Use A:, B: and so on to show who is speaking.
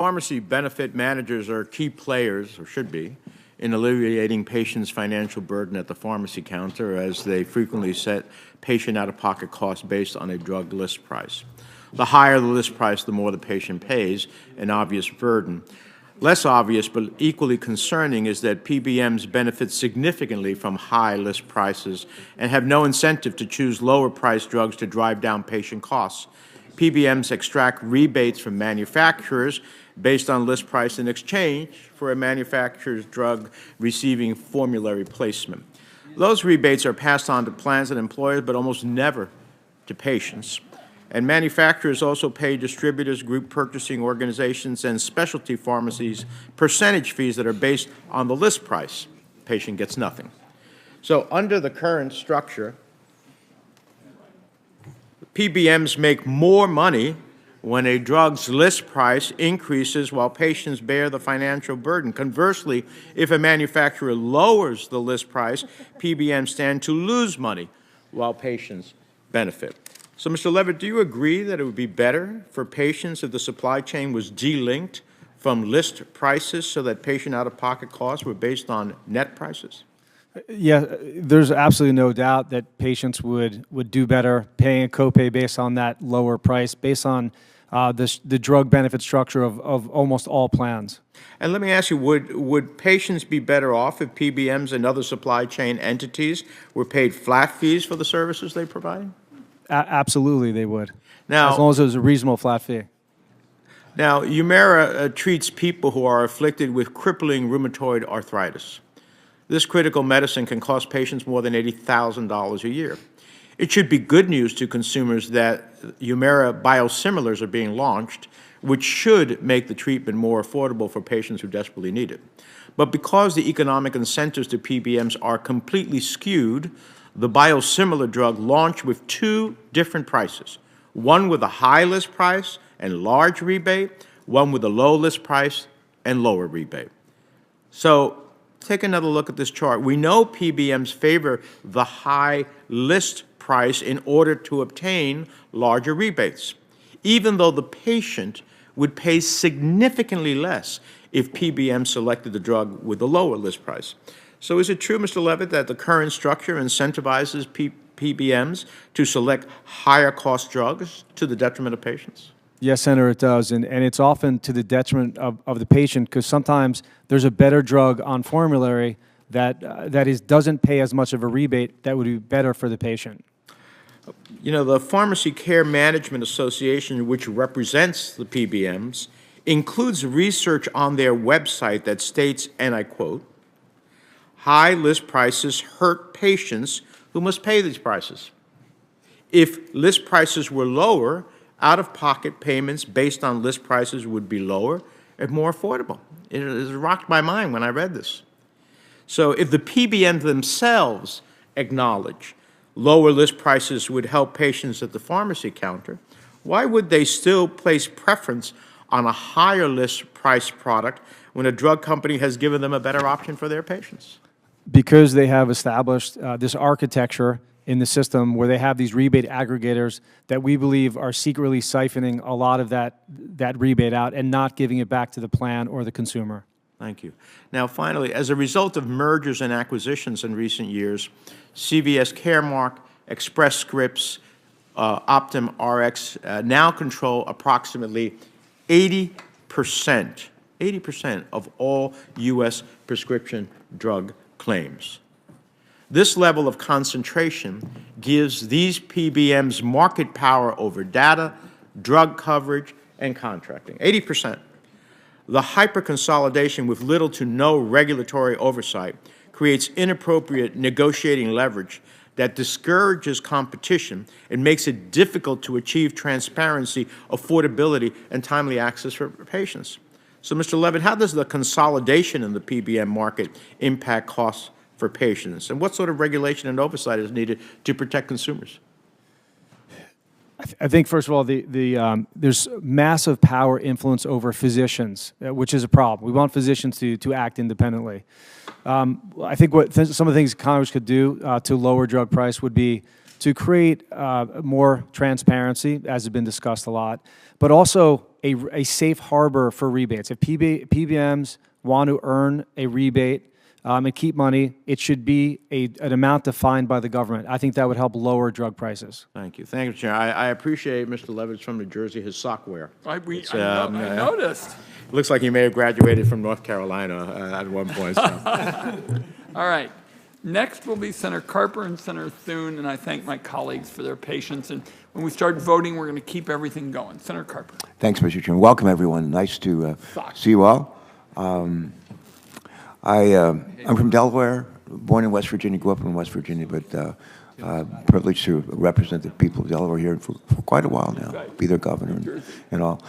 A: Pharmacy benefit managers are key players, or should be, in alleviating patients' financial burden at the pharmacy counter, as they frequently set patient out-of-pocket costs based on a drug list price. The higher the list price, the more the patient pays, an obvious burden. Less obvious but equally concerning is that PBMs benefit significantly from high list prices and have no incentive to choose lower-priced drugs to drive down patient costs. PBMs extract rebates from manufacturers based on list price in exchange for a manufacturer's drug receiving formulary placement. Those rebates are passed on to plans and employers, but almost never to patients. And manufacturers also pay distributors, group purchasing organizations, and specialty pharmacies percentage fees that are based on the list price. Patient gets nothing. So under the current structure, PBMs make more money when a drug's list price increases while patients bear the financial burden. Conversely, if a manufacturer lowers the list price, PBMs stand to lose money while patients benefit. So, Mr. Levitt, do you agree that it would be better for patients if the supply chain was delinked from list prices so that patient out-of-pocket costs were based on net prices?
B: Yeah, there's absolutely no doubt that patients would do better paying a copay based on that lower price, based on the drug benefit structure of almost all plans.
A: And let me ask you, would patients be better off if PBMs and other supply chain entities were paid flat fees for the services they provide?
B: Absolutely, they would.
A: Now,
B: as long as it was a reasonable flat fee.
A: Now, Humira treats people who are afflicted with crippling rheumatoid arthritis. This critical medicine can cost patients more than $80,000 a year. It should be good news to consumers that Humira biosimilars are being launched, which should make the treatment more affordable for patients who desperately need it. But because the economic incentives to PBMs are completely skewed, the biosimilar drug launched with two different prices, one with a high list price and large rebate, one with a low list price and lower rebate. So take another look at this chart. We know PBMs favor the high list price in order to obtain larger rebates, even though the patient would pay significantly less if PBM selected the drug with the lower list price. So is it true, Mr. Levitt, that the current structure incentivizes PBMs to select higher cost drugs to the detriment of patients?
B: Yes, Senator, it does. And it's often to the detriment of the patient, because sometimes there's a better drug on formulary that doesn't pay as much of a rebate that would be better for the patient.
A: You know, the Pharmacy Care Management Association, which represents the PBMs, includes research on their website that states, and I quote, "High list prices hurt patients who must pay these prices. If list prices were lower, out-of-pocket payments based on list prices would be lower and more affordable." It has rocked my mind when I read this. So if the PBMs themselves acknowledge lower list prices would help patients at the pharmacy counter, why would they still place preference on a higher list price product when a drug company has given them a better option for their patients?
B: Because they have established this architecture in the system where they have these rebate aggregators that we believe are secretly siphoning a lot of that rebate out and not giving it back to the plan or the consumer.
A: Thank you. Now, finally, as a result of mergers and acquisitions in recent years, CVS Caremark, Express Scripts, Optum Rx now control approximately 80% of all U.S. prescription drug claims. This level of concentration gives these PBMs market power over data, drug coverage, and contracting. 80%. The hyper-consolidation with little to no regulatory oversight creates inappropriate negotiating leverage that discourages competition and makes it difficult to achieve transparency, affordability, and timely access for patients. So, Mr. Levitt, how does the consolidation in the PBM market impact costs for patients? And what sort of regulation and oversight is needed to protect consumers?
B: I think, first of all, there's massive power influence over physicians, which is a problem. We want physicians to act independently. I think some of the things Congress could do to lower drug price would be to create more transparency, as has been discussed a lot, but also a safe harbor for rebates. If PBMs want to earn a rebate and keep money, it should be an amount defined by the government. I think that would help lower drug prices.
A: Thank you. Thank you, Chair. I appreciate Mr. Levitt's from New Jersey, his sock wear.
C: I noticed.
A: Looks like he may have graduated from North Carolina at one point. So.
C: All right. Next will be Senator Carper and Senator Thune, and I thank my colleagues for their patience. And when we start voting, we're going to keep everything going. Senator Carper.
D: Thanks, Mr. Chairman. Welcome, everyone. Nice to see you all. I'm from Delaware, born in West Virginia, grew up in West Virginia, but privileged to represent the people of Delaware here for quite a while now, be their governor and all.